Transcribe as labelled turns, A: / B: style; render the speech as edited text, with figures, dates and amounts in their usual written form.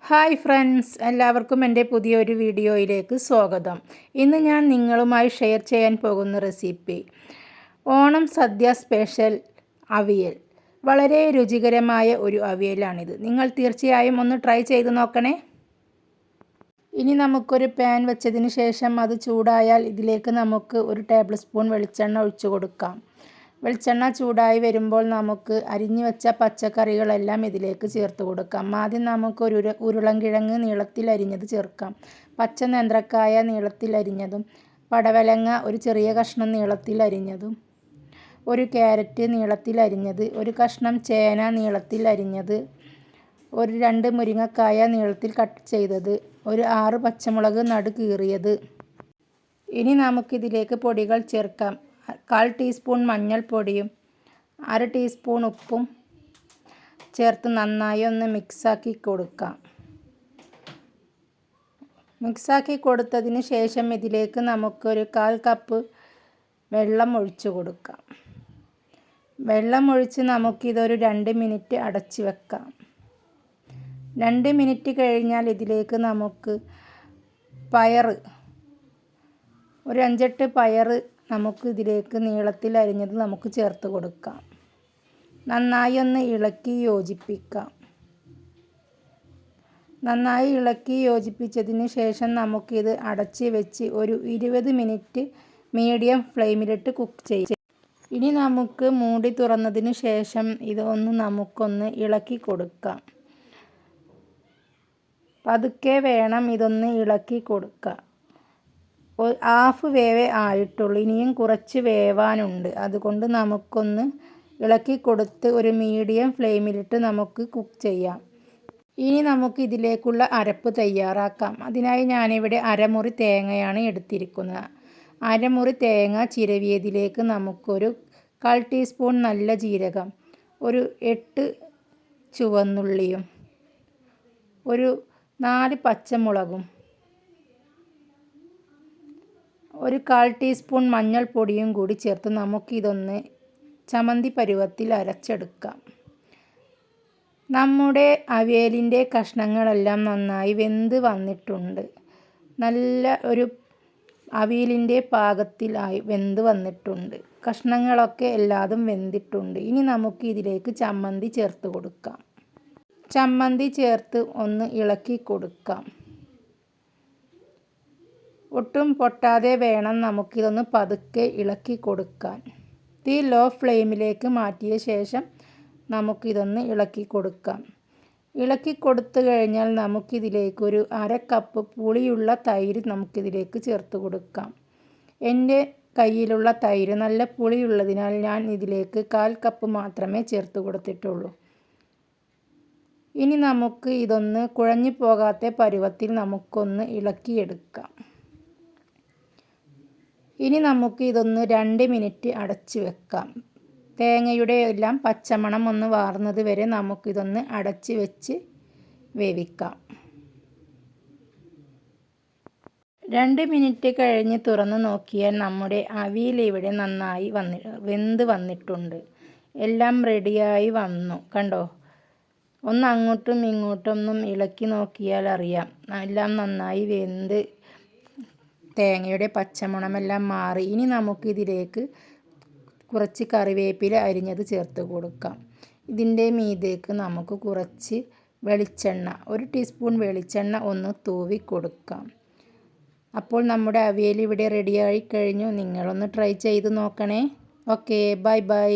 A: Hi friends, എല്ലാവർക്കും എൻ്റെ പുതിയൊരു വീഡിയോയിലേക്ക് സ്വാഗതം. ഇന്ന് ഞാൻ നിങ്ങളുമായി ഷെയർ ചെയ്യാൻ പോകുന്ന റെസിപ്പി ഓണം സദ്യ സ്പെഷ്യൽ അവിയൽ. വളരെ രുചികരമായ ഒരു അവിയലാണിത്. നിങ്ങൾ തീർച്ചയായും ഒന്ന് ട്രൈ ചെയ്ത് നോക്കണേ. ഇനി നമുക്കൊരു പാൻ വെച്ചതിന് ശേഷം അത് ചൂടായാൽ ഇതിലേക്ക് നമുക്ക് 1 ടേബിൾ സ്പൂൺ വെളിച്ചെണ്ണ ഒഴിച്ചു കൊടുക്കാം. വെളിച്ചെണ്ണ ചൂടായി വരുമ്പോൾ നമുക്ക് അരിഞ്ഞു വെച്ച പച്ചക്കറികളെല്ലാം ഇതിലേക്ക് ചേർത്ത് കൊടുക്കാം. ആദ്യം നമുക്ക് ഒരു ഉരുളൻകിഴങ്ങ് നീളത്തിൽ അരിഞ്ഞത് ചേർക്കാം. പച്ച നേന്ത്രക്കായ നീളത്തിൽ അരിഞ്ഞതും, പടവലങ്ങ ഒരു ചെറിയ കഷ്ണം നീളത്തിൽ അരിഞ്ഞതും, ഒരു ക്യാരറ്റ് നീളത്തിൽ അരിഞ്ഞത്, ഒരു കഷ്ണം ചേന നീളത്തിൽ അരിഞ്ഞത്, ഒരു 2 മുരിങ്ങക്കായ നീളത്തിൽ കട്ട് ചെയ്തത്, ഒരു 6 പച്ചമുളക് നടു കീറിയത്. ഇനി നമുക്കിതിലേക്ക് പൊടികൾ ചേർക്കാം. 1/4 ടീസ്പൂൺ മഞ്ഞൾപ്പൊടിയും 1/2 ടീസ്പൂൺ ഉപ്പും ചേർത്ത് നന്നായി ഒന്ന് മിക്സാക്കി കൊടുക്കാം. മിക്സാക്കി കൊടുത്തതിന് ശേഷം ഇതിലേക്ക് നമുക്കൊരു 1/4 കപ്പ് വെള്ളം ഒഴിച്ചു കൊടുക്കാം. വെള്ളം ഒഴിച്ച് നമുക്കിതൊരു 2 മിനിറ്റ് അടച്ച് വെക്കാം. 2 മിനിറ്റ് കഴിഞ്ഞാൽ ഇതിലേക്ക് നമുക്ക് ഒരു 5-8 പയർ നമുക്ക് ഇതിലേക്ക് നീളത്തിൽ അരിഞ്ഞത് നമുക്ക് ചേർത്ത് കൊടുക്കാം. നന്നായി ഒന്ന് ഇളക്കി യോജിപ്പിക്കാം. നന്നായി ഇളക്കി യോജിപ്പിച്ചതിന് ശേഷം നമുക്കിത് അടച്ച് വെച്ച് ഒരു 20 മിനിറ്റ് മീഡിയം ഫ്ലെയിമിലിട്ട് കുക്ക് ചെയ്യാം. ഇനി നമുക്ക് മൂടി തുറന്നതിന് ശേഷം നമുക്കൊന്ന് ഇളക്കി കൊടുക്കാം. പതുക്കെ വേണം ഇതൊന്ന് ഇളക്കി കൊടുക്കാം. ഹാഫ് വേവേ ആയിട്ടുള്ളൂ, ഇനിയും കുറച്ച് വേവാനുണ്ട്. അതുകൊണ്ട് നമുക്കൊന്ന് ഇളക്കി കൊടുത്ത് ഒരു മീഡിയം ഫ്ലെയിമിലിട്ട് നമുക്ക് കുക്ക് ചെയ്യാം. ഇനി നമുക്ക് ഇതിലേക്കുള്ള അരപ്പ് തയ്യാറാക്കാം. അതിനായി ഞാനിവിടെ അരമുറി തേങ്ങയാണ് എടുത്തിരിക്കുന്നത്. അരമുറി തേങ്ങ ചിരവിയതിലേക്ക് നമുക്കൊരു 1/4 ടീസ്പൂൺ നല്ല ജീരകം, ഒരു 8 ചുവന്നുള്ളിയും, ഒരു 4 പച്ചമുളകും, ഒരു 1/4 ടീസ്പൂൺ മഞ്ഞൾപ്പൊടിയും കൂടി ചേർത്ത് നമുക്കിതൊന്ന് ചമ്മന്തി പരുവത്തിൽ അരച്ചെടുക്കാം. നമ്മുടെ അവിയലിൻ്റെ കഷ്ണങ്ങളെല്ലാം നന്നായി വെന്ത് വന്നിട്ടുണ്ട്. നല്ല ഒരു അവിയലിൻ്റെ പാകത്തിലായി വെന്ത് വന്നിട്ടുണ്ട്. കഷ്ണങ്ങളൊക്കെ എല്ലാതും വെന്തിട്ടുണ്ട്. ഇനി നമുക്ക് ഇതിലേക്ക് ചമ്മന്തി ചേർത്ത് കൊടുക്കാം. ചമ്മന്തി ചേർത്ത് ഒന്ന് ഇളക്കി കൊടുക്കാം. ഒട്ടും പൊട്ടാതെ വേണം നമുക്കിതൊന്ന് പതുക്കെ ഇളക്കി കൊടുക്കാൻ. തീ ലോ ഫ്ലെയിമിലേക്ക് മാറ്റിയ ശേഷം നമുക്കിതൊന്ന് ഇളക്കി കൊടുക്കാം. ഇളക്കി കൊടുത്തു കഴിഞ്ഞാൽ നമുക്കിതിലേക്ക് ഒരു 1/2 കപ്പ് പുളിയുള്ള തൈര് നമുക്കിതിലേക്ക് ചേർത്ത് കൊടുക്കാം. എൻ്റെ കയ്യിലുള്ള തൈര് നല്ല പുളിയുള്ളതിനാൽ ഞാൻ ഇതിലേക്ക് 1/4 കപ്പ് മാത്രമേ ചേർത്ത് കൊടുത്തിട്ടുള്ളൂ. ഇനി നമുക്ക് ഇതൊന്ന് കുഴഞ്ഞു പോകാത്ത പരുവത്തിൽ നമുക്കൊന്ന് ഇളക്കിയെടുക്കാം. ഇനി നമുക്ക് ഇതൊന്ന് 2 മിനിറ്റ് അടച്ച് വെക്കാം. തേങ്ങയുടെ എല്ലാം പച്ചമണം ഒന്ന് വാർന്നത് വരെ നമുക്കിതൊന്ന് അടച്ച് വെച്ച് വേവിക്കാം. 2 മിനിറ്റ് കഴിഞ്ഞ് തുറന്ന് നോക്കിയാൽ നമ്മുടെ അവിയൽ ഇവിടെ നന്നായി വെന്ത് വന്നിട്ടുണ്ട്. എല്ലാം റെഡിയായി വന്നു. കണ്ടോ? ഒന്ന് അങ്ങോട്ടും ഇങ്ങോട്ടും ഒന്നും ഇളക്കി നോക്കിയാൽ അറിയാം എല്ലാം നന്നായി വെന്ത് തേങ്ങയുടെ പച്ചമണമെല്ലാം മാറി. ഇനി നമുക്കിതിലേക്ക് കുറച്ച് കറിവേപ്പില അരിഞ്ഞത് ചേർത്ത് കൊടുക്കാം. ഇതിൻ്റെ മീതേക്ക് നമുക്ക് കുറച്ച് വെളിച്ചെണ്ണ, 1 ടീസ്പൂൺ വെളിച്ചെണ്ണ ഒന്ന് തൂവി കൊടുക്കാം. അപ്പോൾ നമ്മുടെ അവിയൽ ഇവിടെ റെഡിയായി കഴിഞ്ഞു. നിങ്ങളൊന്ന് ട്രൈ ചെയ്ത് നോക്കണേ. Okay, bye bye.